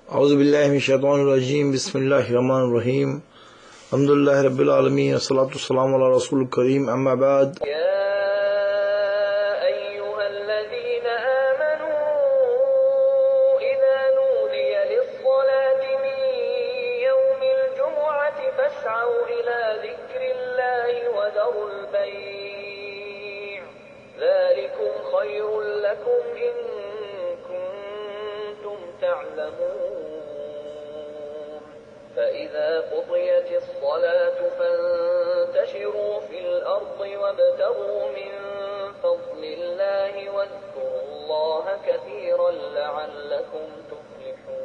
اعوذ باللہ من الشیطان الرجیم، بسم اللہ الرحمن الرحیم، الحمد للہ رب العالمین، والصلاۃ والسلام علی رسول الکریم، اما بعد۔ فإذا قضيت الصلاة فانتشروا في الأرض وابتغوا من فضل الله واذكروا الله كثيرا لعلكم تفلحون۔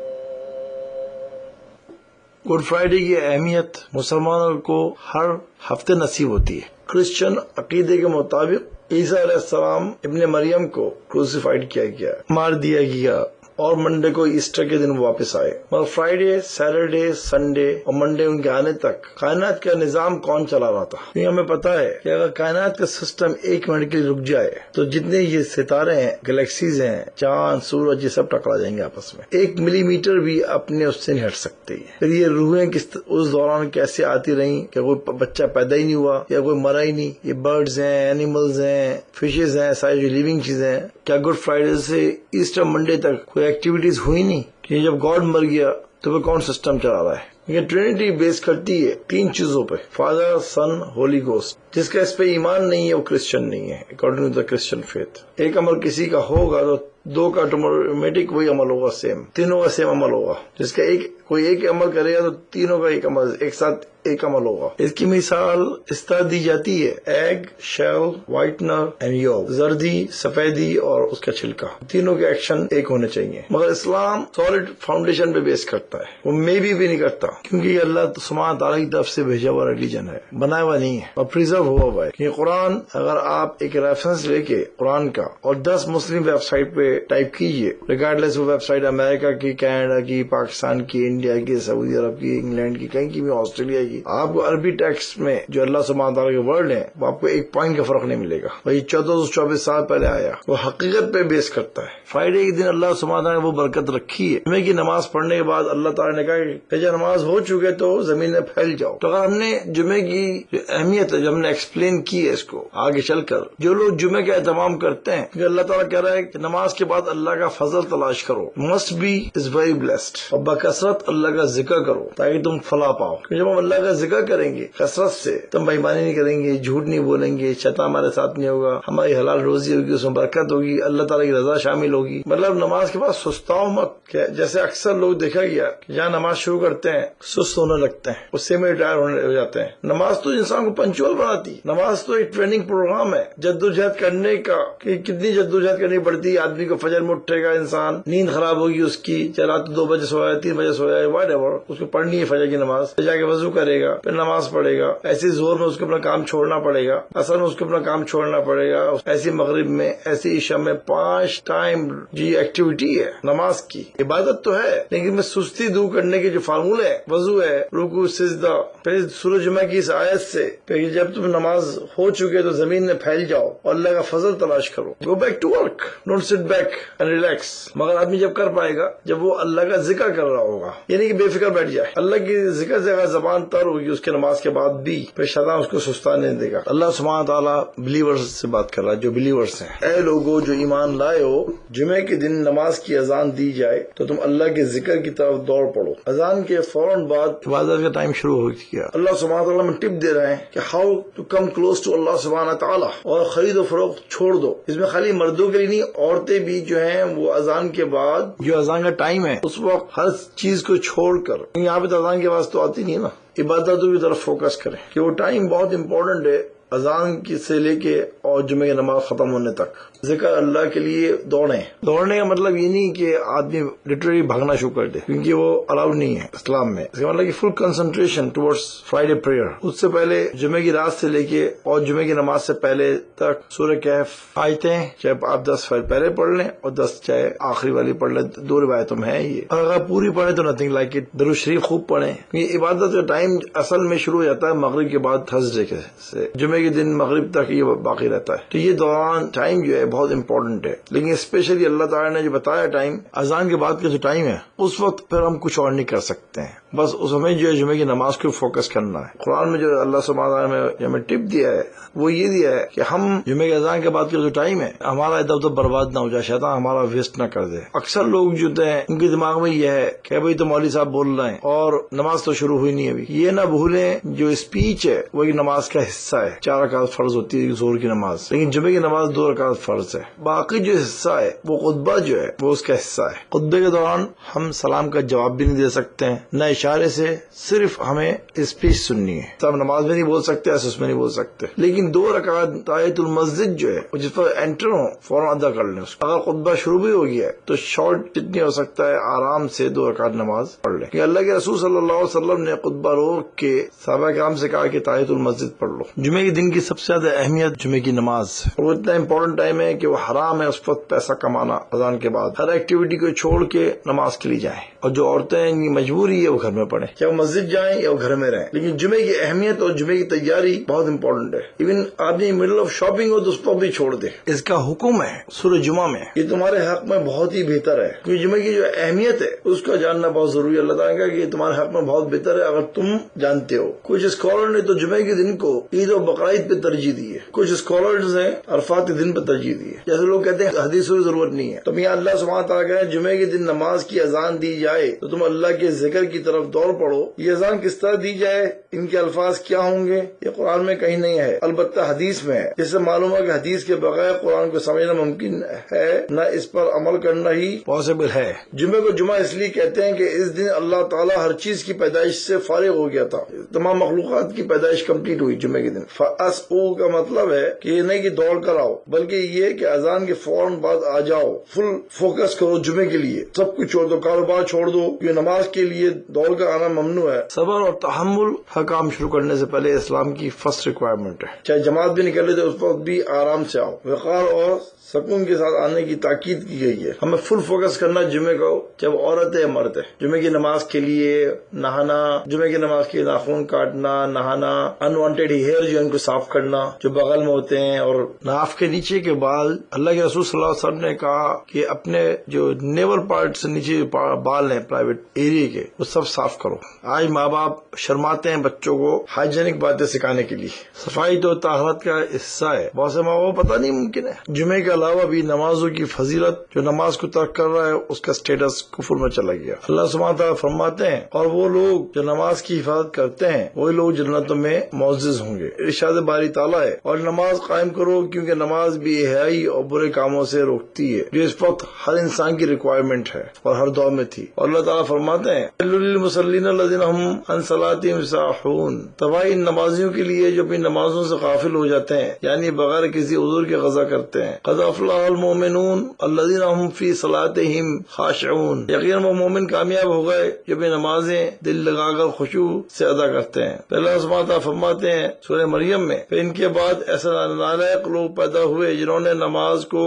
گڈ فرائیڈے کی اہمیت مسلمانوں کو ہر ہفتے نصیب ہوتی ہے۔ کرسچن عقیدے کے مطابق عیسیٰ علیہ السلام ابن مریم کو کروسیفائڈ کیا گیا، مار دیا گیا، اور منڈے کو ایسٹر کے دن واپس آئے۔ مگر فرائیڈے، سیٹرڈے، سنڈے اور منڈے ان کے آنے تک کائنات کا نظام کون چلا رہا تھا؟ کیونکہ ہمیں پتا ہے کہ اگر کائنات کا سسٹم ایک منٹ کے لیے رک جائے تو جتنے یہ ستارے ہیں، گلیکسیز ہیں، چاند، سورج، یہ سب ٹکرا جائیں گے آپس میں۔ 1 ملی میٹر بھی اپنے اس سے نہیں ہٹ سکتے۔ پھر یہ روحیں اس دوران کیسے آتی رہیں کہ کوئی بچہ پیدا ہی نہیں ہوا یا کوئی مرا ہی نہیں۔ یہ برڈز ہیں، اینیملز ہیں، فشز ہیں، ساری جو لیونگ چیزیں ہیں۔ کیا گڈ فرائیڈے سے ایسٹر منڈے تک کوئی ایکٹیویٹیز ہوئی نہیں؟ کہ جب گاڈ مر گیا تو وہ کون سسٹم چلا رہا ہے؟ یہ ٹرینٹی بیس کرتی ہے 3 چیزوں پہ، فادر، سن، ہولی گوسٹ۔ جس کا اس پہ ایمان نہیں ہے وہ کرسچن نہیں ہے، according to the Christian faith. ایک عمل کسی کا ہوگا تو 2 کا آٹومیٹک وہی عمل ہوگا، سیم، تینوں کا سیم عمل ہوگا۔ جس کا کوئی ایک عمل کرے گا تو تینوں کا ایک عمل ایک ساتھ ایک عمل ہوگا۔ اس کی مثال اس طرح دی جاتی ہے، egg, shell, whitener and yolk, زردی، سفیدی اور اس کا چھلکا، تینوں کے ایکشن ایک ہونے چاہیے۔ مگر اسلام سالڈ فاؤنڈیشن پہ بیس کرتا ہے، وہ مے بھی نہیں کرتا، کیونکہ یہ اللہ سبحانہ تعالیٰ کی طرف سے بھیجا ہوا ریلیجن ہے، بنایا ہوا نہیں ہے اور پریزرو ہوا ہوا ہے۔ کہ قرآن اگر آپ ایک ریفرنس لے کے قرآن کا اور 10 مسلم ویب سائٹ پہ ٹائپ کیجئے، ریگارڈلیس وہ ویب سائٹ امریکہ کی، کینیڈا کی، پاکستان کی، انڈیا کی، سعودی عرب کی، انگلینڈ کی، کہیں کی بھی، آسٹریلیا کی، آپ کو عربی ٹیکسٹ میں جو اللہ سبحانہ تعالیٰ کے ورڈ ہیں وہ آپ کو 1 پوائنٹ کا فرق نہیں ملے گا۔ وہی 1424 سال پہلے آیا، وہ حقیقت پہ بیس کرتا ہے۔ فرائیڈے کے دن اللہ سبحانہ تعالیٰ نے وہ برکت رکھی ہے، جمعے کی نماز پڑھنے کے بعد اللہ تعالیٰ نے کہا کہ جب نماز ہو چکے تو زمین میں پھیل جاؤ۔ تو اگر ہم نے جمعے کی جو اہمیت ہے، جو ہم نے ایکسپلین کی ہے اس کو آگے چل کر، جو لوگ جمعے کا اہتمام کرتے ہیں، کیونکہ اللہ تعالیٰ کہہ رہا ہے کہ نماز کے بعد اللہ کا فضل تلاش کرو، must be as very blessed, اور بکثرت اللہ کا ذکر کرو تاکہ تم فلاح پاؤ۔ جب ہم اللہ کا ذکر کریں گے کثرت سے، تم بےایمانی نہیں کریں گے، جھوٹ نہیں بولیں گے، شیطان ہمارے ساتھ نہیں ہوگا، ہماری حلال روزی ہوگی، اس میں برکت ہوگی، اللہ تعالیٰ کی رضا شامل ہوگی۔ مطلب نماز کے بعد سستاؤ مت، جیسے اکثر لوگ دیکھا گیا کہ جہاں نماز شروع کرتے ہیں سست ہونے لگتے ہیں، اس سے میں ریٹائر ہونے ہو جاتے ہیں۔ نماز تو انسان کو پنچول بناتی، نماز تو ایک ٹریننگ پروگرام ہے جدوجہد کرنے کا، کہ کتنی جدوجہد کرنی پڑتی ہے آدمی کو۔ فجر میں اٹھے گا انسان، نیند خراب ہوگی اس کی، چاہے رات 2 بجے سویا، 3 بجے سویا، واٹ ایور، اس کو پڑھنی ہے فجر کی نماز، پھر جا کے وضو کرے گا، پھر نماز پڑھے گا۔ ایسی زور میں اس کو اپنا کام چھوڑنا پڑے گا، اصل میں اس کو اپنا کام چھوڑنا پڑے گا، ایسی مغرب میں، ایسی عشاء میں 5 ٹائم ایکٹیویٹی ہے نماز کی، عبادت تو ہے لیکن میں سستی دور کرنے کے جو فارمولے ہیں، وضو ہے، رکوع، سجدہ، پھر سورہ جمعہ کی اس آیت سے، پھر جب تم نماز ہو چکے تو زمین میں پھیل جاؤ اور اللہ کا فضل تلاش کرو، go back to work, don't sit back and relax. مگر آدمی جب کر پائے گا جب وہ اللہ کا ذکر کر رہا ہوگا، یعنی کہ بے فکر بیٹھ جائے، اللہ کی ذکر سے اگر زبان تر ہوگی اس کے نماز کے بعد بھی، پھر شیطان اس کو سستا نہیں دے گا۔ اللہ سبحانہ تعالیٰ بلیورز سے بات کر رہا ہے، جو بلیورز ہیں، اے لوگو جو ایمان لائے ہو، جمعے کے دن نماز کی اذان دی جائے تو تم اللہ کے ذکر کی طرف دوڑ پڑو۔ اذان کے فوراً بعد عبادت کا ٹائم شروع ہو گیا۔ اللہ سبحانہ تعالیٰ میں ٹپ دے رہے ہیں کہ how to come close to اللہ سبحانہ تعالیٰ، اور خرید و فروخت چھوڑ دو۔ اس میں خالی مردوں کے لیے نہیں، عورتیں بھی جو ہیں وہ اذان کے بعد، جو اذان کا ٹائم ہے اس وقت ہر چیز کو چھوڑ کر، یہاں پہ تو اذان کے بعد تو آتی نہیں ہے نا، عبادتوں کی طرف فوکس کریں کہ وہ ٹائم بہت امپورٹنٹ ہے، اذان کی سے لے کے اور جمعے کی نماز ختم ہونے تک ذکر اللہ کے لیے دوڑیں۔ دوڑنے کا مطلب یہ نہیں کہ آدمی لٹرلی بھاگنا شروع کر دے، کیونکہ وہ الاؤڈ نہیں ہے اسلام میں۔ اس کا مطلب کہ فل کنسنٹریشن ٹورڈز فرائیڈے پریئر، اس سے پہلے جمعے کی رات سے لے کے اور جمعے کی نماز سے پہلے تک سورہ کہف آیتیں چاہے آپ 10 پہلے پڑھ لیں اور 10 چاہے آخری والی پڑھ لیں، 2 روایتوں میں ہے یہ، اور اگر پوری پڑھیں تو نتھنگ لائک اٹ، درود شریف خوب پڑھیں۔ یہ عبادت کا ٹائم اصل میں شروع ہو جاتا ہے مغرب کے بعد تھرسڈے سے، جمعے کے دن مغرب تک یہ باقی رہتا ہے. تو یہ دوران ٹائم جو ہے بہت امپورٹنٹ ہے. لیکن اسپیشلی اللہ تعالیٰ نے جو بتایا ٹائم اذان کے بعد کا جو ٹائم ہے اس وقت پھر ہم کچھ اور نہیں کر سکتے ہیں. بس اس ہمیں جو ہے جمعے کی نماز کو فوکس کرنا ہے. قرآن میں جو اللہ سبحانہ وتعالیٰ نے ہمیں ٹپ دیا ہے وہ یہ دیا ہے کہ ہم جمعے کی اذان کے بعد کا جو ٹائم ہے ہمارا ادھر ادھر برباد نہ ہو جائے، شیطان ہمارا ویسٹ نہ کر دے. اکثر لوگ جو ہیں ان کے دماغ میں یہ ہے کہ بھائی تو مولوی صاحب بول رہے ہیں اور نماز تو شروع ہوئی نہیں ابھی. یہ نہ بھولیں جو اسپیچ ہے وہ ایک نماز کا حصہ ہے. 4 رکعت فرض ہوتی ہے ظہر کی نماز، لیکن جمعے کی نماز 2 رکعت فرض ہے. باقی جو حصہ ہے وہ خطبہ جو ہے وہ اس کا حصہ ہے. خطبے کے دوران ہم سلام کا جواب بھی نہیں دے سکتے ہیں، نہ اشارے سے، صرف ہمیں اسپیچ سننی ہے. سب نماز میں نہیں بول سکتے، اس میں نہیں بول سکتے، لیکن 2 رکعت تحیۃ المسجد جو ہے جس پر انٹر ہو فوراً ادا کر لیں. اگر خطبہ شروع بھی ہو گیا ہے تو شارٹ جتنی ہو سکتا ہے آرام سے 2 رکعت نماز پڑھ لیں. کہ اللہ کے رسول صلی اللہ علیہ وسلم نے خطبہ روک کے صحابہ کرام سے کہا کہ تحیۃ المسجد پڑھ لو. جمعے کے دن کی سب سے زیادہ اہمیت جمعے کی نماز، اور وہ اتنا امپورٹنٹ ٹائم ہے کہ وہ حرام ہے اس وقت پیسہ کمانا. اذان کے بعد ہر ایکٹیویٹی کو چھوڑ کے نماز کے لیے جائیں، اور جو عورتیں ان کی مجبوری ہے وہ گھر میں پڑھیں، چاہے وہ مسجد جائیں یا وہ گھر میں رہیں. لیکن جمعے کی اہمیت اور جمعے کی تیاری بہت امپورٹنٹ ہے. ایون آدمی مڈل آف شاپنگ ہو تو اس پر بھی چھوڑ دے. اس کا حکم ہے سورہ جمعہ میں، یہ تمہارے حق میں بہت ہی بہتر ہے. کیونکہ جمعے کی جو اہمیت ہے اس کا جاننا بہت ضروری ہے. اللہ تعالیٰ کا کہ یہ تمہارے حق میں بہت بہتر ہے اگر تم جانتے ہو. کچھ اسکالر نے تو جمعے کے دن کو عید و بقرعید پہ ترجیح دی ہے، کچھ اسکالرز نے عرفات کے دن پہ ترجیح دی ہے. جیسے لوگ کہتے ہیں حدیثوں کی ضرورت نہیں ہے، تو یہاں اللہ سبحانہ تعالیٰ کہتے ہیں جمعے کے دن نماز کی اذان دی جائے تو تم اللہ کے ذکر کی طرف دوڑ پڑو. یہ اذان کس طرح دی جائے، ان کے الفاظ کیا ہوں گے، یہ قرآن میں کہیں نہیں ہے، البتہ حدیث میں ہے. اس سے معلوم ہے کہ حدیث کے بغیر قرآن کو سمجھنا ممکن ہے، نہ اس پر عمل کرنا ہی پاسبل ہے. جمعے کو جمعہ اس لیے کہتے ہیں کہ اس دن اللہ تعالیٰ ہر چیز کی پیدائش سے فارغ ہو گیا تھا. تمام مخلوقات کی پیدائش کمپلیٹ ہوئی جمعے کے دن. فَأَسْعُوا کا مطلب ہے کہ یہ نہیں کہ دوڑ کر آؤ، بلکہ یہ کہ اذان کے فوراً بعد آ جاؤ. فل فوکس کرو جمعے کے لیے، سب کچھ چھوڑ دو، کاروبار چھوڑ دو، یہ نماز کے لیے دوڑ کر آنا ممنوع ہے. صبر اور تحمل ہر کام شروع کرنے سے پہلے اسلام کی فرسٹ ریکوائرمنٹ ہے. چاہے جماعت بھی نکلے تو اس وقت بھی آرام سے آؤ. وقار اور سکون کے ساتھ آنے کی تاکید کی گئی ہے. ہمیں فل فوکس کرنا جمعے کو، چاہے وہ عورت ہے یا مرد ہے. جمعے کی نماز کے لیے نہانا، جمعے کی نماز کے لیے ناخن کاٹنا، نہانا، انوانٹیڈ ہیئر جو ان کو صاف کرنا جو بغل میں ہوتے ہیں، اور ناف کے نیچے کے بال. اللہ کے رسول صلی اللہ علیہ وسلم نے کہا کہ اپنے جو نیول پارٹ سے نیچے بال ہیں پرائیویٹ ایریا کے وہ سب صاف کرو. آج ماں باپ شرماتے ہیں بچوں کو ہائیجینک باتیں سکھانے کے لیے. صفائی تو طہارت کا حصہ ہے. بہت سے ماں باپ پتہ نہیں ممکن ہے. جمعے کے علاوہ بھی نمازوں کی فضیلت، جو نماز کو ترک کر رہا ہے اس کا سٹیٹس کفر میں چلا گیا. اللہ سبحانہ تعالیٰ فرماتے ہیں اور وہ لوگ جو نماز کی حفاظت کرتے ہیں وہی لوگ جنتوں میں معزز ہوں گے. ارشاد باری تعالیٰ ہے اور نماز قائم کرو کیونکہ نماز بے حیائی اور برے کاموں سے روکتی ہے، جو اس وقت ہر انسان کی ریکوائرمنٹ ہے اور ہر دور میں تھی. اور اللہ تعالیٰ فرماتے ہیں للمصلین الذین هم عن صلاتهم ساہون، تباہی نمازیوں کے لیے جو اپنی نمازوں سے غافل ہو جاتے ہیں، یعنی بغیر کسی عذر کے قضا کرتے ہیں. قد افلح المؤمنون الذین هم فی صلاتهم خاشعون، یقیناً وہ مومن کامیاب ہو گئے جو اپنی نمازیں دل لگا کر خشوع سے ادا کرتے ہیں. اللہ سبحانہ تعالیٰ فرماتے ہیں سورہ مریم میں، پھر ان کے بعد ایسا نالائق لوگ پیدا ہوئے جنہوں نے نماز کو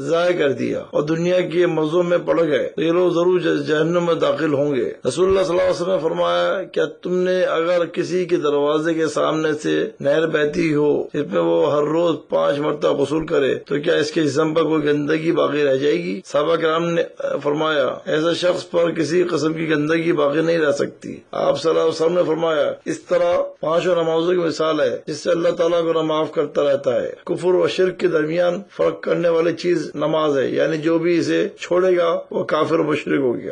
ضائع کر دیا اور دنیا کے مزوں میں پڑ گئے، تو یہ لوگ ضرور جہنم میں داخل ہوں گے. رسول اللہ صلی اللہ علیہ وسلم نے فرمایا کیا تم نے اگر کسی کے دروازے کے سامنے سے نہر بہتی ہو جس میں وہ ہر روز 5 مرتبہ غسل کرے تو کیا اس کے جسم پر کوئی گندگی باقی رہ جائے گی؟ صحابہ کرام نے فرمایا ایسے شخص پر کسی قسم کی گندگی باقی نہیں رہ سکتی. آپ صلی اللہ علیہ وسلم نے فرمایا اس طرح 5 نمازوں کی مثال ہے جس سے اللہ تعالیٰ کو معاف کرتا رہتا ہے. کفر و شرک کے درمیان فرق کرنے والی چیز نماز ہے، یعنی جو بھی اسے چھوڑے گا وہ کافر و مشرک ہو گیا.